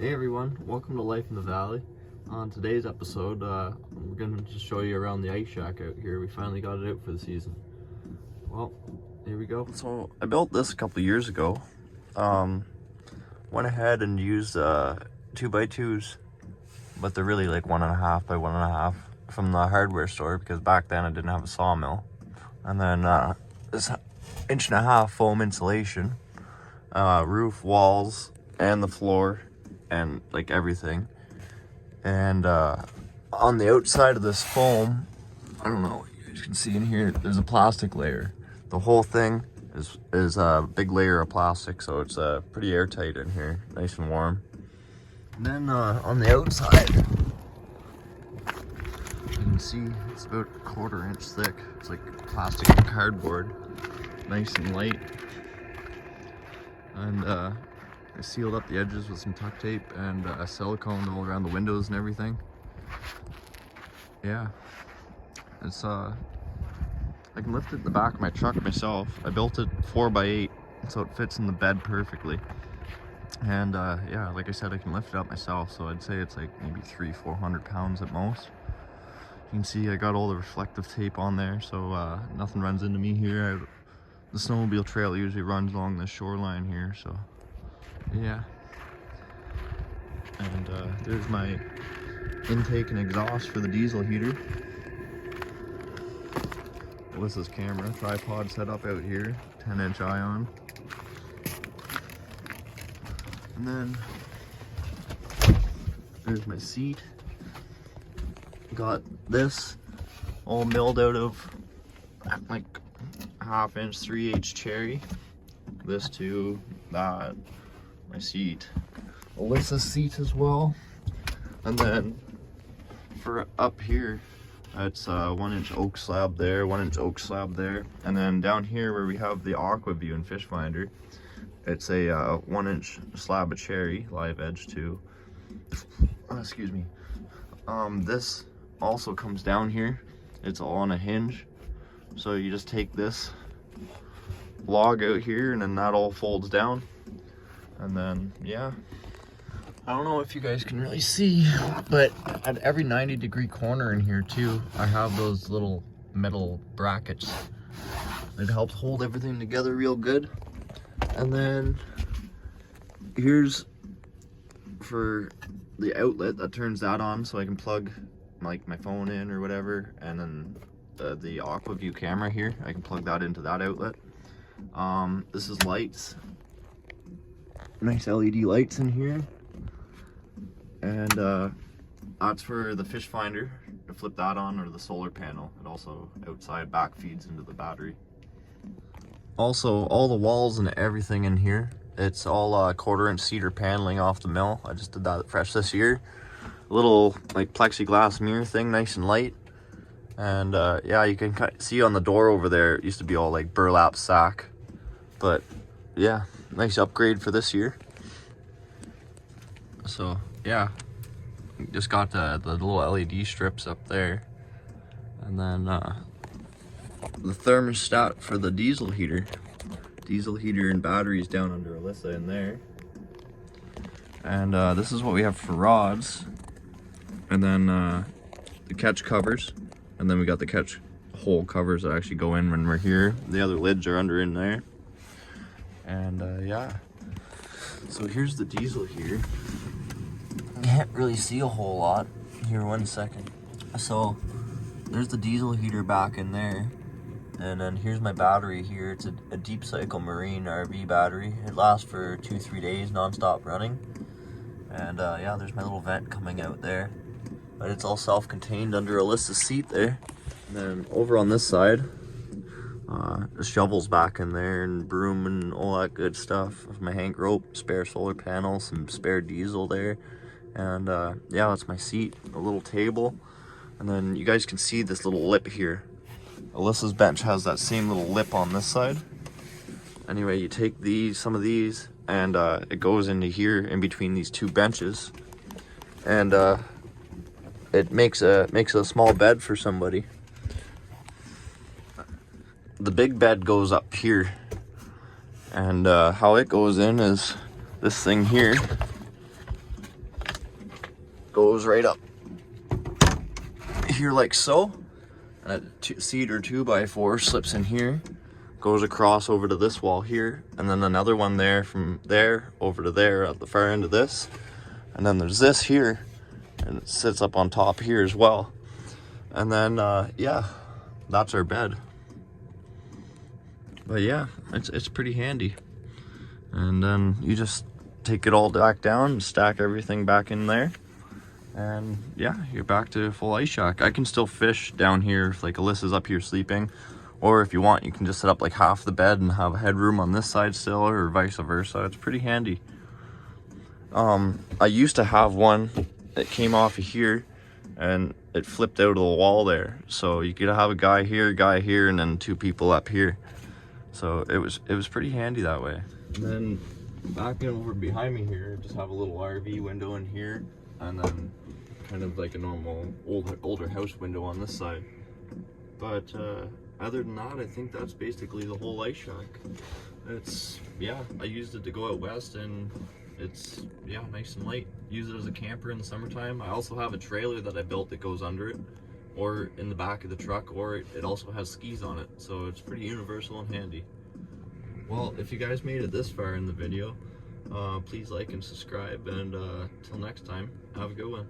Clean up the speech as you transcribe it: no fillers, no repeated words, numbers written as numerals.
Hey everyone, welcome to Life in the Valley. On today's episode, we're going to just show you around the ice shack out here. We finally got it out for the season. Well, here we go. So I built this a couple years ago. Went ahead and used 2x2s, but they're really like 1.5 by 1.5 from the hardware store, because back then I didn't have a sawmill. And then this 1.5-inch foam insulation, roof, walls, and the floor, and like everything. And on the outside of this foam, I don't know what you guys can see in here, there's a plastic layer. The whole thing is a big layer of plastic, so it's pretty airtight in here, nice and warm. And then on the outside, you can see it's about 1/4 inch thick. It's like plastic and cardboard, nice and light. And I sealed up the edges with some tuck tape and silicone all around the windows and everything. Yeah, it's I can lift it in the back of my truck myself. I built it 4x8, so it fits in the bed perfectly. And yeah, like I said, I can lift it up myself, so I'd say it's like maybe 300-400 pounds at most. You can see I got all the reflective tape on there, so nothing runs into me here. The snowmobile trail usually runs along the shoreline here, so yeah. And there's my intake and exhaust for the diesel heater. Alyssa's camera, tripod set up out here, 10-inch ion. And then there's my seat. Got this all milled out of like 1/2-inch 3/8 cherry. This too, that, my seat, Alyssa's seat as well. And then for up here, it's 1-inch oak slab there, 1-inch oak slab there. And then down here where we have the Aqua View and fish finder, it's a 1-inch slab of cherry, live edge too. Excuse me. This also comes down here. It's all on a hinge. So you just take this log out here and then that all folds down. And then, yeah. I don't know if you guys can really see, but at every 90-degree corner in here too, I have those little metal brackets. It helps hold everything together real good. And then here's for the outlet that turns that on, so I can plug like my phone in or whatever. And then the Aqua View camera here, I can plug that into that outlet. This is lights, nice LED lights in here. And that's for the fish finder, to flip that on, or the solar panel. It also outside back feeds into the battery. Also, all the walls and everything in here, it's all 1/4-inch cedar paneling off the mill. I just did that fresh this year. A little like plexiglass mirror thing, nice and light. And yeah, you can see on the door over there, it used to be all like burlap sack. But yeah, nice upgrade for this year. So yeah, just got the little LED strips up there. And then the thermostat for the diesel heater. Diesel heater and batteries down under Alyssa in there. And this is what we have for rods. And then the catch covers. And then we got the catch hole covers that actually go in when we're here. The other lids are under in there. And yeah. So here's the diesel heater. Can't really see a whole lot. Here, 1 second. So there's the diesel heater back in there. And then here's my battery here. It's a deep cycle marine RV battery. It lasts for 2-3 days non-stop running. And yeah, there's my little vent coming out there. But it's all self-contained under Alyssa's seat there. And then over on this side, the shovel's back in there, and broom and all that good stuff. My hank rope, spare solar panel, some spare diesel there. And yeah, that's my seat, a little table. And then you guys can see this little lip here. Alyssa's bench has that same little lip on this side. Anyway, you take some of these, and it goes into here in between these two benches. And it makes a small bed for somebody. The big bed goes up here. And how it goes in is this thing here. goes right up here like so, and a cedar 2x4 slips in here, goes across over to this wall here, and then another one there from there over to there at the far end of this, and then there's this here, and it sits up on top here as well. And then yeah, that's our bed. But yeah, it's pretty handy. And then you just take it all back down and stack everything back in there, and yeah, you're back to full ice shack. I can still fish down here if like Alyssa's up here sleeping, or if you want you can just set up like half the bed and have a headroom on this side still, or vice versa. It's pretty handy. I used to have one that came off of here and it flipped out of the wall there, so you could have a guy here, and then 2 people up here. So it was pretty handy that way. And then back in over behind me here, just have a little RV window in here, and then kind of like a normal older house window on this side. But other than that, I think that's basically the whole ice shack. It's, yeah, I used it to go out west, and it's, yeah, nice and light. Use it as a camper in the summertime. I also have a trailer that I built that goes under it, or in the back of the truck, or it also has skis on it, so it's pretty universal and handy. Well, if you guys made it this far in the video, please like and subscribe, and till next time, have a good one.